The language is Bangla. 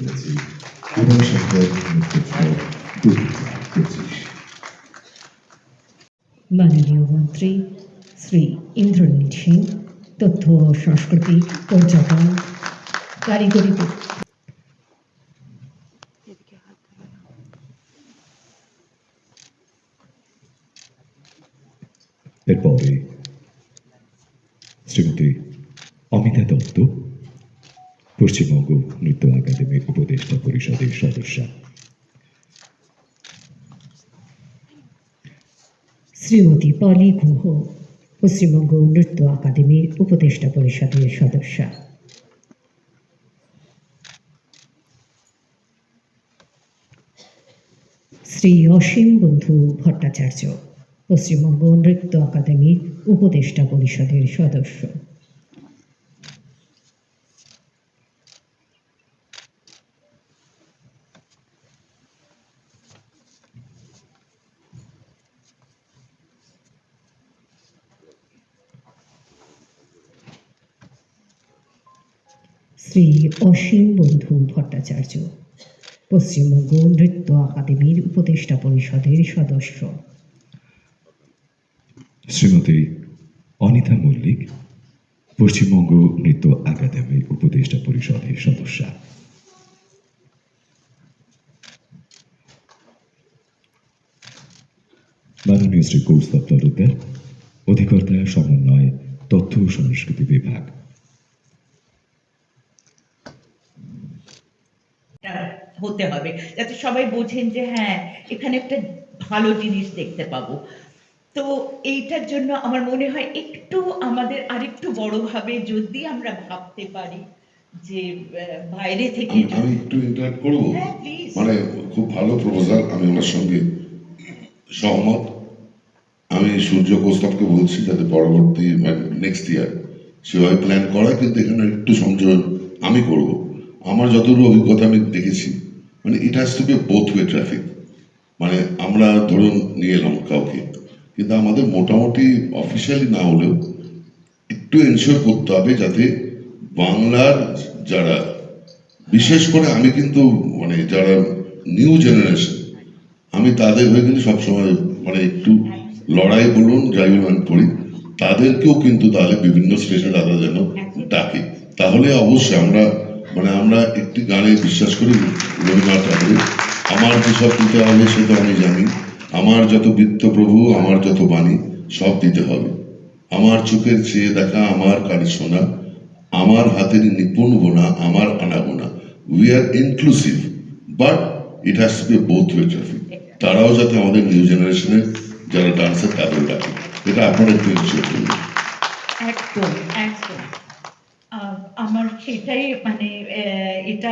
চলেছি উমাশঙ্কর নৃত্যোৎসব 2025। মাননীয় মন্ত্রী শ্রী ইন্দ্রনীল সিং, তথ্য ও সংস্কৃতি, পর্যটন, কারিগরি এরপরে শ্রীমতী অমিতা দত্ত, পশ্চিমবঙ্গ নৃত্য একাডেমির উপদেষ্টা পরিষদের সদস্যা। শ্রীমতী পলি গুহ, পশ্চিমবঙ্গ নৃত্য একাডেমির উপদেষ্টা পরিষদের সদস্যা। শ্রী অসীম বন্ধু ভট্টাচার্য, পশ্চিমবঙ্গ নৃত্য একাডেমির উপদেষ্টা পরিষদের সদস্য। শ্রী অসীম বন্ধু ভট্টাচার্য, পশ্চিমবঙ্গ নৃত্য একাডেমির উপদেষ্টা পরিষদের সদস্য। শ্রীমতী অনিতা মল্লিক, পশ্চিমবঙ্গ নৃত্য একাডেমির উপদেষ্টা পরিষদের সদস্যা। মাননীয় শ্রী কৌস্তব তলুকদার, অধিকর্তা সমন্বয়, তথ্য ও সংস্কৃতি বিভাগ। হতে হবে যাতে সবাই বোঝেন যে হ্যাঁ এখানে একটা ভালো জিনিস দেখতে পাবো। তো এইটার জন্য আমার মনে হয় একটু আমাদের আরেকটু বড়ভাবে যদি আমরা ভাবতে পারি যে বাইরে থেকে আমি একটু ইন্টারাক্ট করবো। হ্যাঁ, please। মানে খুব ভালো প্রপোজাল, আমি ওনার সঙ্গে সহমত। আমি সূর্য কৌস্তবকে বলছি যাতে পরবর্তী নেক্সট ইয়ার সেভাবে প্ল্যান করা, কিন্তু এখানে একটু সংযোজন আমি করব। আমার যতটুকু অভিজ্ঞতা আমি দেখেছি, মানে it has to be both way traffic. মানে আমরা ধরুন নিয়ে এলাম কাউকে, কিন্তু আমাদের মোটামুটি অফিসিয়ালি না হলেও একটু এনশিওর করতে হবে যাতে বাংলার যারা, বিশেষ করে আমি কিন্তু মানে যারা নিউ জেনারেশন, আমি তাদের হয়ে কিন্তু সবসময় মানে একটু লড়াই বলুন যাই বলুন করি, তাদেরকেও কিন্তু তাহলে বিভিন্ন স্টেশনে তারা যেন ডাকে। তাহলে অবশ্যই আমরা একটি গানে বিশ্বাস করি রবীন্দ্রনাথ ঠাকুরের, আমার যেসব দিতে হবে সে তো আমি জানি, আমার যত বৃত্ত প্রভু আমার যত বাণী সব দিতে হবে, আমার চোখের চেয়ে দেখা আমার কানে শোনা, আমার হাতের নিপুণ গোনা আমার আনাগোনা। We are inclusive but it has to be both way traffic. তারাও যাতে আমাদের নিউ জেনারেশনের যারা ডান্সার তাদের ডাকে, এটা আপনারা একটু ইনশিওর করুন। একদম একদম আমার সেটাই মানে এটা